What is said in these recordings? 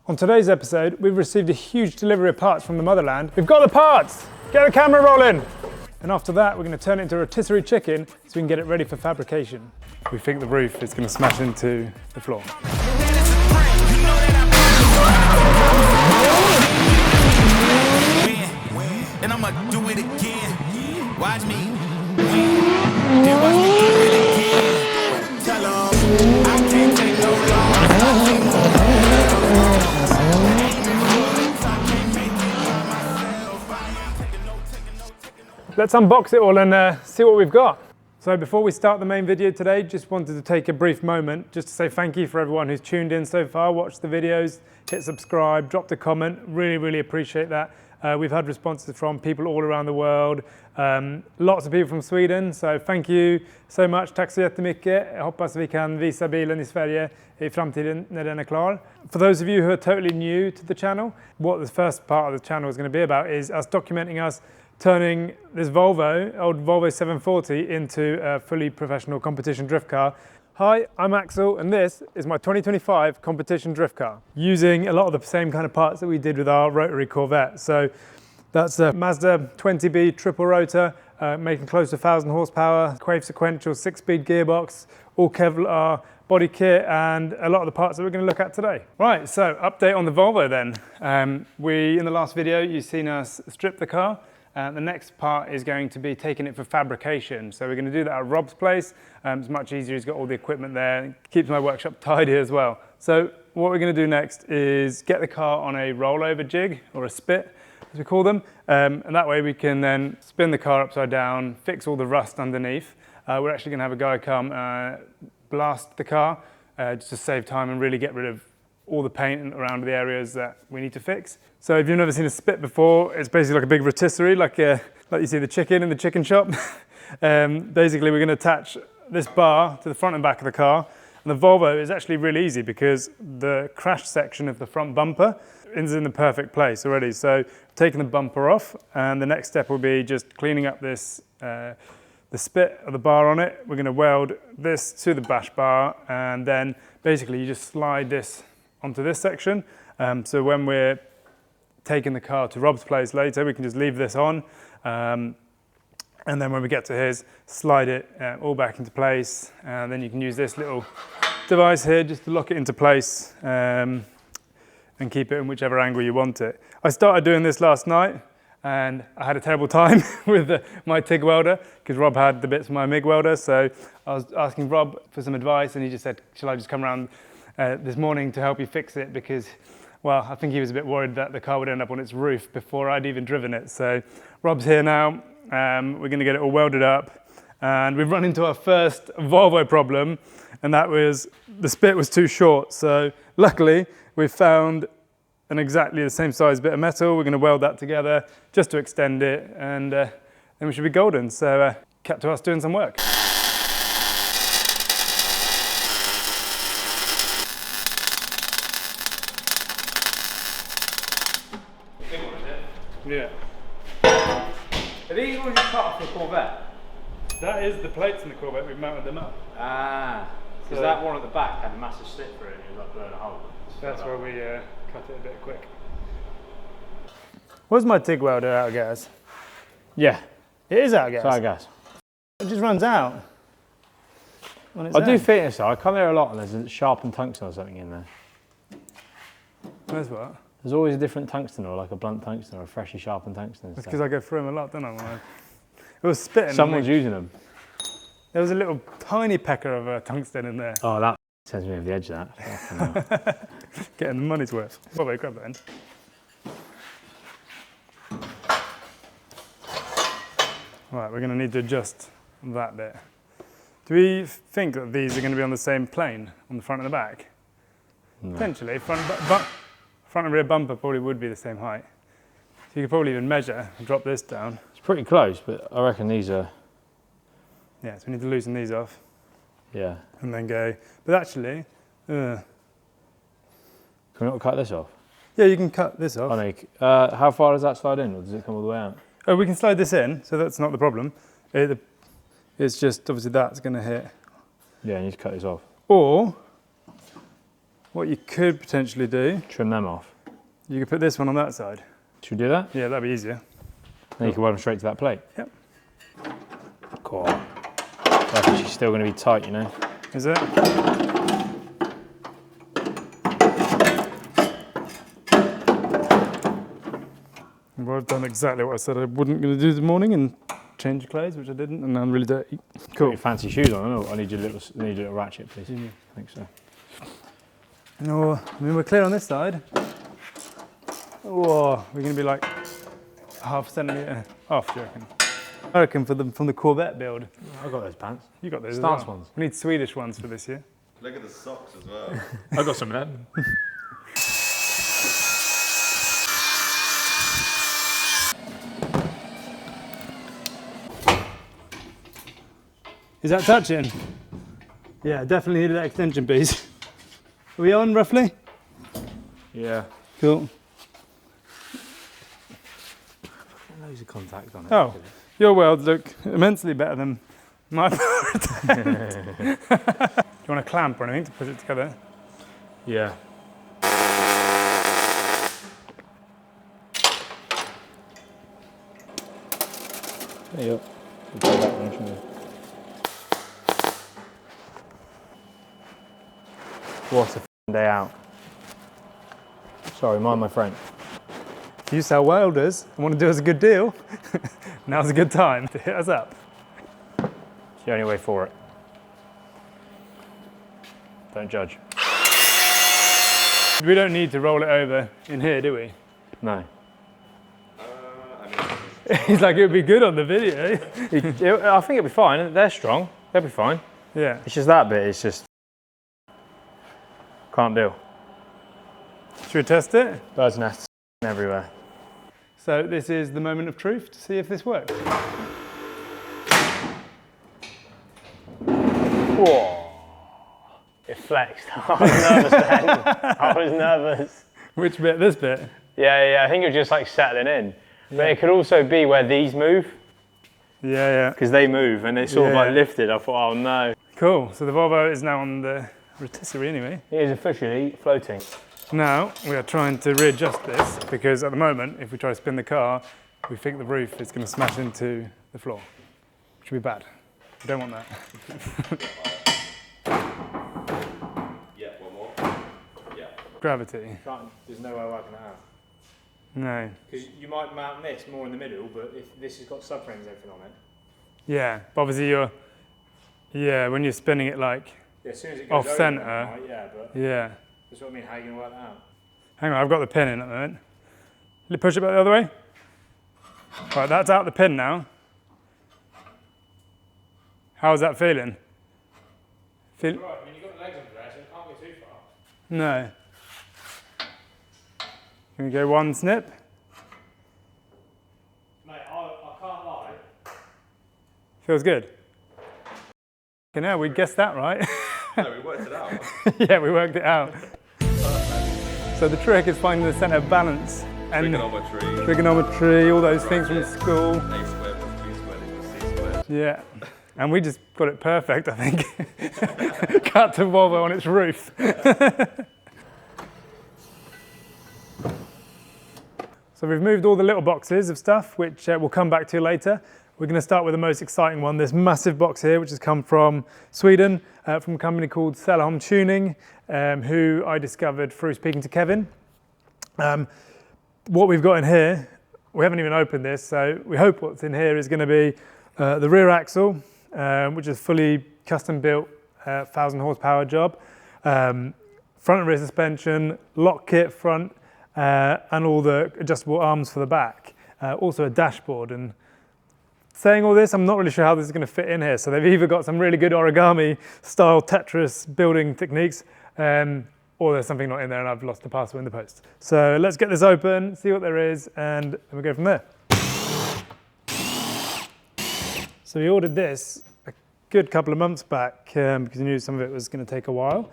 On today's episode, we've received a huge delivery of parts from the motherland. We've got the parts! Get the camera rolling! And after that, we're going to turn it into a rotisserie chicken so we can get it ready for fabrication. We think the roof is going to smash into the floor. And I'ma do it again. Watch me. Then watch me do it again. Tell 'em I can't take no loss. Let's unbox it all and see what we've got. So before we start the main video today, just wanted to take a brief moment just to say thank you for everyone who's tuned in so far, watched the videos, hit subscribe, dropped a comment. Really appreciate that. We've had responses from people all around the world, lots of people from Sweden, so thank you so much. Tack så jättemycket. Jag hoppas vi kan visa bilen i Sverige i framtiden när den är klar. For those of you who are totally new to the channel, what the first part of the channel is going to be about is us documenting us turning this Volvo, old Volvo 740, into a fully professional competition drift car. Hi, I'm Axel, and this is my 2025 competition drift car, using a lot of the same kind of parts that we did with our Rotary Corvette. So that's a Mazda 20B triple rotor, making close to 1,000 horsepower, Quave sequential 6-speed gearbox, all Kevlar body kit, and a lot of the parts that we're going to look at today. Right, so update on the Volvo then. In the last video, you've seen us strip the car. The next part is going to be taking it for fabrication. So we're going to do that at Rob's place. It's much easier, he's got all the equipment there. Keeps my workshop tidy as well. So what we're going to do next is get the car on a rollover jig, or a spit, as we call them. And that way we can then spin the car upside down, fix all the rust underneath. We're actually going to have a guy come blast the car, just to save time and really get rid of all the paint around the areas that we need to fix. So if you've never seen a spit before, it's basically like a big rotisserie, like you see the chicken in the chicken shop. Basically, we're going to attach this bar to the front and back of the car. And the Volvo is actually really easy because the crash section of the front bumper is in the perfect place already. So taking the bumper off, and the next step will be just cleaning up this, the spit of the bar on it. We're going to weld this to the bash bar, and then basically you just slide this onto this section. So when we're taking the car to Rob's place later, we can just leave this on. And then when we get to his, slide it all back into place. And then you can use this little device here just to lock it into place and keep it in whichever angle you want it. I started doing this last night and I had a terrible time with my TIG welder because Rob had the bits from my MIG welder. So I was asking Rob for some advice and he just said, shall I just come around this morning to help you fix it, because, well, I think he was a bit worried that the car would end up on its roof before I'd even driven it. So Rob's here now. We're going to get it all welded up, and we've run into our first Volvo problem, and that was the spit was too short. So luckily we found an exactly the same size bit of metal. We're going to weld that together just to extend it, and then we should be golden. So cut to us doing some work. Yeah. Are these ones you cut off the Corvette? That is the plates in the Corvette, we've mounted them up. Ah, because So that one at the back had a massive slit through it and it was like blowing a hole. that's where we cut it a bit quick. Where's my TIG welder out of gas? Yeah, It is out of gas? it's out of gas. It just runs out. When it's I do out. think it's so. I come here a lot and there's a sharpened tungsten or something in there. That's what? There's always a different tungsten, or like a blunt tungsten or a freshly sharpened tungsten. That's because I go through them a lot, don't I? It was spitting. Someone's using them. There was a little tiny pecker of tungsten in there. Oh, that sends me over the edge of that. Getting the money's worth. Well, wait, grab that then. Right, we're going to need to adjust that bit. Do we think that these are going to be on the same plane on the front and the back? No. Potentially. Front and rear bumper probably would be the same height. So you could probably even measure and drop this down. It's pretty close, but I reckon these are... Yeah, so we need to loosen these off Yeah. and then go. But actually, Can we not cut this off? yeah, you can cut this off. Oh, no, how far does that slide in, or does it come all the way out? Oh, we can slide this in, so that's not the problem. It's just, obviously that's going to hit. Yeah, you need to cut this off. Or what you could potentially do, Trim them off. you could put this one on that side. Should we do that? Yeah, that'd be easier. Then you can weld them straight to that plate. Yep. Cool. That's actually still going to be tight, you know. Is it? Well, I've done exactly what I said I wasn't going to do this morning and change clothes, which I didn't, and now I'm really dirty. Got Cool. your fancy shoes on. I need your little ratchet, please. Yeah. I think so. No, I mean, we're clear on this side. Oh, we're going to be like half a centimetre off, do you reckon? I reckon from the Corvette build. I got those pants. You got those Stance as well. ones. We need Swedish ones for this year. Look at the socks as well. I got some of them. Is that touching? Yeah, definitely needed that extension piece. Are we on roughly? Yeah. Cool. Loads of contact on it. Oh, your welds look immensely better than my attempt. Do you want a clamp or anything to put it together? Yeah. There you go. We'll go that one, shouldn't we? What a f***ing day out. Sorry, mind my French. If you sell welders and want to do us a good deal, now's a good time to hit us up. It's the only way for it. Don't judge. We don't need to roll it over in here, do we? No. He's like, it would be good on the video. I think it'll be fine. They're strong. They'll be fine. Yeah. It's just that bit. It's just can't do. Should we test it? Birds' nests everywhere. So this is the moment of truth to see if this works. Whoa! It flexed. I was nervous then. I was nervous. Which bit? This bit? Yeah. I think it was just like settling in. But it could also be where these move, Yeah. because they move and it's sort of like lifted. I thought, oh no. Cool. So the Volvo is now on the Rotisserie anyway. It is officially floating. Now we are trying to readjust this because at the moment, if we try to spin the car, we think the roof is going to smash into the floor, which would be bad. We don't want that. Yeah, one more. Yeah. Gravity. There's no way of working it out. No. Because you might mount this more in the middle, but if this has got subframes and everything on it. Yeah, but obviously when you're spinning it like, Yeah, as soon as it goes off centre. Right, yeah, but yeah. that's what I mean. How are you going to work that out? Hang on, I've got the pin in at the moment. Push it back the other way. Right, that's out the pin now. How's that feeling? Right, I mean, you've got the legs under there, so it can't go too far. No. Can we go one snip? Mate, I can't lie. Feels good. Okay, now we guessed that right. No, we worked it out. Yeah, we worked it out. So the trick is finding the centre of balance and trigonometry, all those things from school. A squared plus B squared equals C squared. Yeah, and we just got it perfect, I think. Cut to Volvo on its roof. So we've moved all the little boxes of stuff, which we'll come back to later. We're going to start with the most exciting one, this massive box here, which has come from Sweden, from a company called Sellholm Tuning, who I discovered through speaking to Kevin. What we've got in here, we haven't even opened this, so we hope what's in here is going to be the rear axle, which is fully custom built, 1,000 horsepower job, front and rear suspension, lock kit front, and all the adjustable arms for the back. Also a dashboard. And saying all this, I'm not really sure how this is going to fit in here. So they've either got some really good origami style Tetris building techniques, or there's something not in there and I've lost the password in the post. So let's get this open, see what there is, and then we go from there. So we ordered this a good couple of months back because we knew some of it was going to take a while.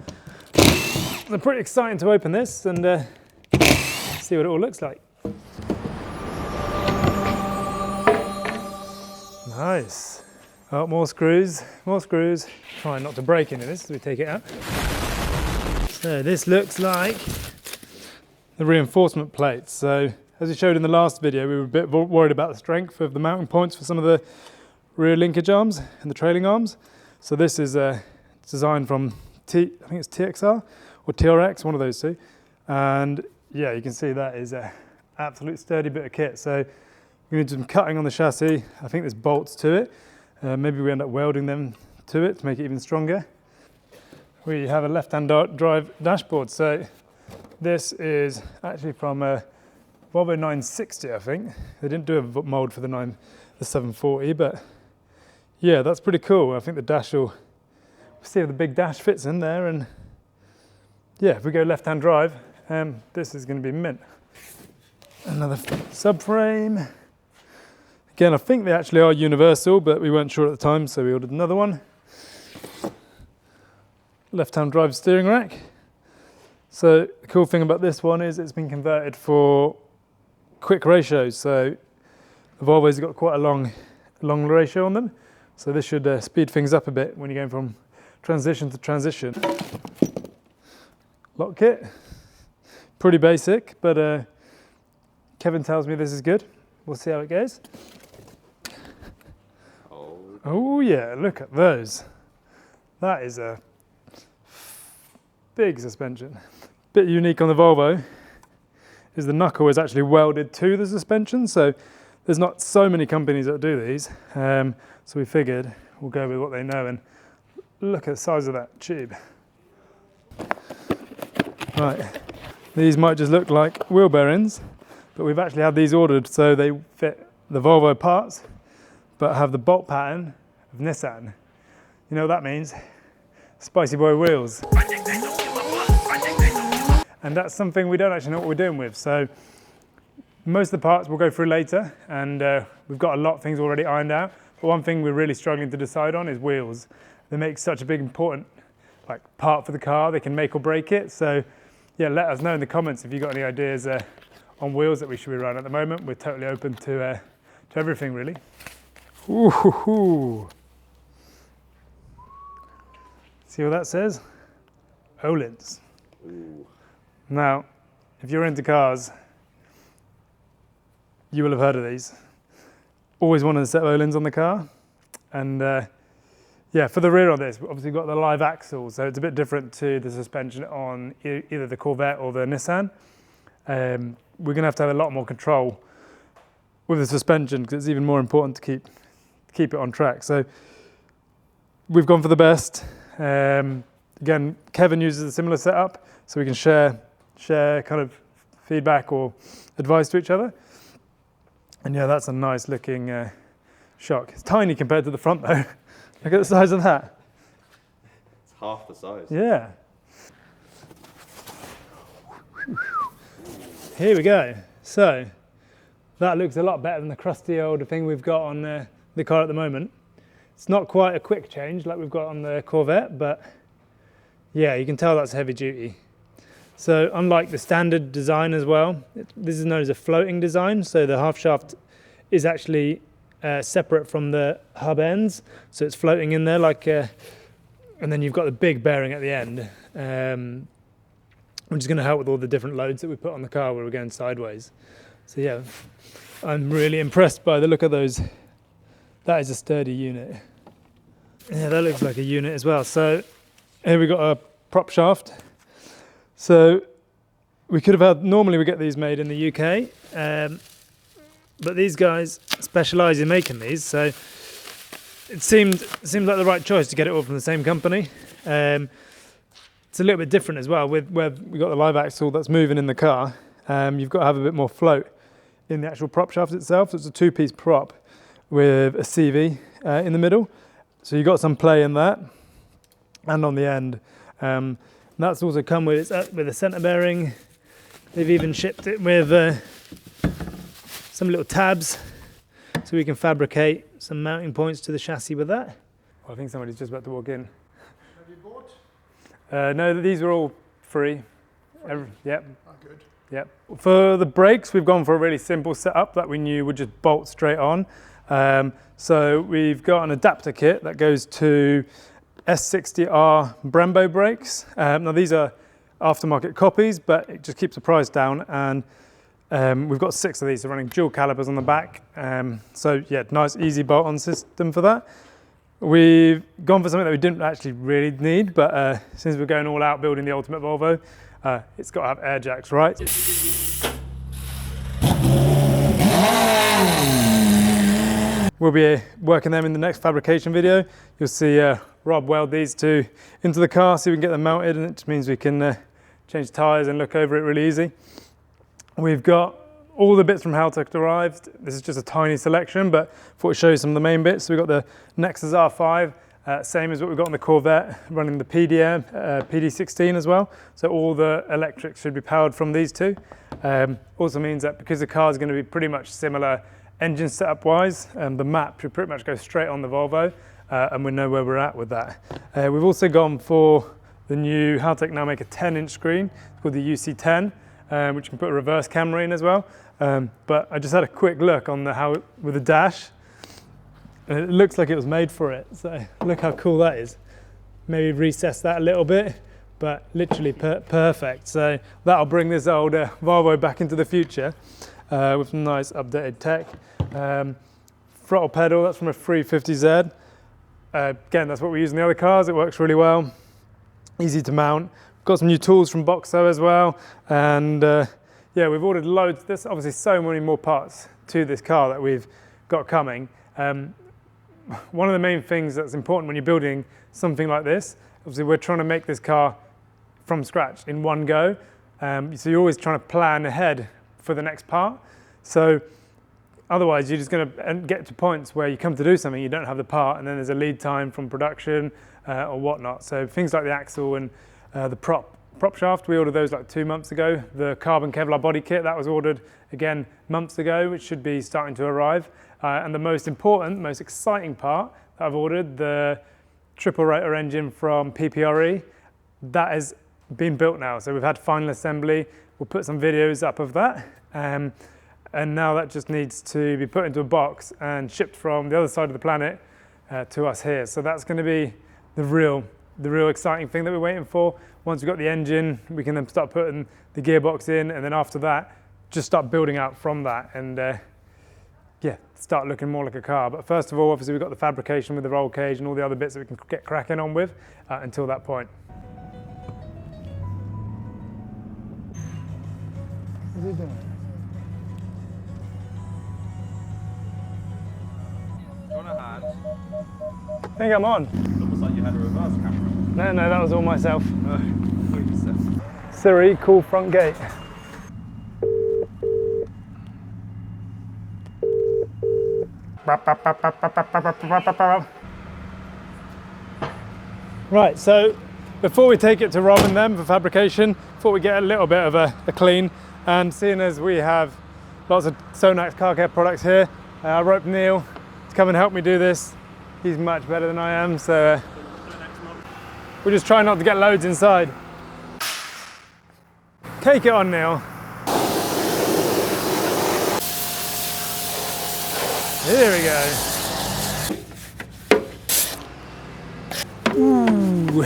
So pretty exciting to open this and see what it all looks like. Nice. Oh, more screws, more screws. Trying not to break into this as we take it out. So this looks like the reinforcement plates. So as we showed in the last video, we were a bit worried about the strength of the mounting points for some of the rear linkage arms and the trailing arms. So this is designed from I think it's TXR or TRX, one of those two. And yeah, you can see that is a absolute sturdy bit of kit. So we're going to do some cutting on the chassis. I think there's bolts to it. Maybe we end up welding them to it to make it even stronger. We have a left-hand drive dashboard. So this is actually from a Volvo 960, I think. They didn't do a mold for the 740, but yeah, that's pretty cool. I think the dash will, see if the big dash fits in there, and yeah, if we go left-hand drive, this is going to be mint. Another subframe. Again, I think they actually are universal, but we weren't sure at the time, so we ordered another one. Left-hand drive steering rack. So the cool thing about this one is it's been converted for quick ratios. So the Volvo's got quite a long ratio on them. So this should speed things up a bit when you're going from transition to transition. Lock kit, pretty basic, but Kevin tells me this is good. We'll see how it goes. Oh yeah, look at those. That is a big suspension. Bit unique on the Volvo is the knuckle is actually welded to the suspension, so there's not so many companies that do these. So we figured we'll go with what they know, and look at the size of that tube. Right, these might just look like wheel bearings, but we've actually had these ordered so they fit the Volvo parts, but have the bolt pattern of Nissan. You know what that means? Spicy boy wheels. And that's something we don't actually know what we're doing with. So most of the parts we'll go through later, and we've got a lot of things already ironed out. But one thing we're really struggling to decide on is wheels. They make such a big important part for the car. They can make or break it. So yeah, let us know in the comments if you've got any ideas on wheels that we should be running. At the moment, we're totally open to everything really. Ooh. See what that says? Öhlins. Now, if you're into cars, you will have heard of these. Always wanted to set Öhlins on the car. And yeah, for the rear of this, we've obviously got the live axle, so it's a bit different to the suspension on either the Corvette or the Nissan. We're going to have a lot more control with the suspension because it's even more important to keep it on track. So we've gone for the best. Again, Kevin uses a similar setup, so we can share kind of feedback or advice to each other. And yeah, that's a nice looking shock. It's tiny compared to the front though. Look at the size of that. It's half the size. Yeah. Here we go. So that looks a lot better than the crusty old thing we've got on the car at the moment. It's not quite a quick change like we've got on the Corvette, but yeah, you can tell that's heavy duty. So unlike the standard design as well, this is known as a floating design. So the half shaft is actually separate from the hub ends. So it's floating in there and then you've got the big bearing at the end, which is going to help with all the different loads that we put on the car where we're going sideways. So yeah, I'm really impressed by the look of those. That is a sturdy unit. Yeah, that looks like a unit as well. So here we got a prop shaft. So we could have had, normally we get these made in the UK, but these guys specialise in making these. So it seemed like the right choice to get it all from the same company. It's a little bit different as well with where we've got the live axle that's moving in the car. You've got to have a bit more float in the actual prop shaft itself. So it's a two-piece prop with a CV in the middle. So you've got some play in that and on the end. That's also come with a centre bearing. They've even shipped it with some little tabs so we can fabricate some mounting points to the chassis with that. Well, I think somebody's just about to walk in. Have you bought? No, these are all free. Yep. Oh, good. Yep. For the brakes, we've gone for a really simple setup that we knew would just bolt straight on. So we've got an adapter kit that goes to S60R Brembo brakes. Now these are aftermarket copies, but it just keeps the price down. And we've got 6 of these, so running dual calipers on the back. So yeah, nice easy bolt-on system for that. We've gone for something that we didn't actually really need, but since we're going all out building the ultimate Volvo, it's got to have air jacks, right? We'll be working them in the next fabrication video. You'll see Rob weld these two into the car so we can get them mounted, and it just means we can change tyres and look over it really easy. We've got all the bits from Haltech arrived. This is just a tiny selection, but thought I'd show you some of the main bits. So we've got the Nexus R5, same as what we've got on the Corvette, running the PDM, PD16 as well. So all the electrics should be powered from these two. Also means that because the car is going to be pretty much similar engine setup wise, the map should pretty much go straight on the Volvo, and we know where we're at with that. We've also gone for the new Haltech now make a 10-inch screen called the UC10, which can put a reverse camera in as well. But I just had a quick look on with the dash, and it looks like it was made for it. So look how cool that is. Maybe recess that a little bit, but literally perfect. So that'll bring this old Volvo back into the future with some nice updated tech. Throttle pedal, that's from a 350Z. Again, that's what we use in the other cars. It works really well. Easy to mount. We've got some new tools from Boxo as well. And yeah, we've ordered loads. There's obviously so many more parts to this car that we've got coming. One of the main things that's important when you're building something like this, obviously we're trying to make this car from scratch in one go. So you're always trying to plan ahead for the next part. So otherwise you're just going to get to points where you come to do something, you don't have the part, and then there's a lead time from production or whatnot. So things like the axle and the prop shaft, we ordered those like 2 months ago. The carbon Kevlar body kit, that was ordered again months ago, which should be starting to arrive. And the most important, most exciting part that I've ordered, the triple rotor engine from PPRE, that has been built now. So we've had final assembly. We'll put some videos up of that. And now that just needs to be put into a box and shipped from the other side of the planet to us here. So that's going to be the real exciting thing that we're waiting for. Once we've got the engine, we can then start putting the gearbox in, and then after that, just start building out from that, and yeah, start looking more like a car. But first of all, obviously we've got the fabrication with the roll cage and all the other bits that we can get cracking on with until that point. What's he doing? Do you want a hand? I think I'm on. Looks like you had a reverse camera. No, that was all myself. Oh, what you said. Siri, call front gate. Right, so before we take it to Rob and them for fabrication, thought we'd get a little bit of a clean. And seeing as we have lots of Sonax car care products here, I roped Neil to come and help me do this. He's much better than I am, so we'll just try not to get loads inside. Take it on, Neil. Here we go. Ooh.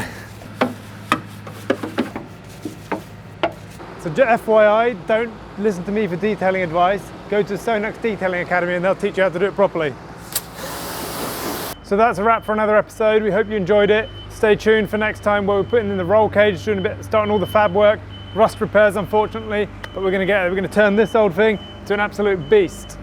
So FYI, don't listen to me for detailing advice. Go to Sonax Detailing Academy and they'll teach you how to do it properly. So that's a wrap for another episode. We hope you enjoyed it. Stay tuned for next time where we're putting in the roll cage, starting all the fab work, rust repairs unfortunately, but we're going to turn this old thing to an absolute beast.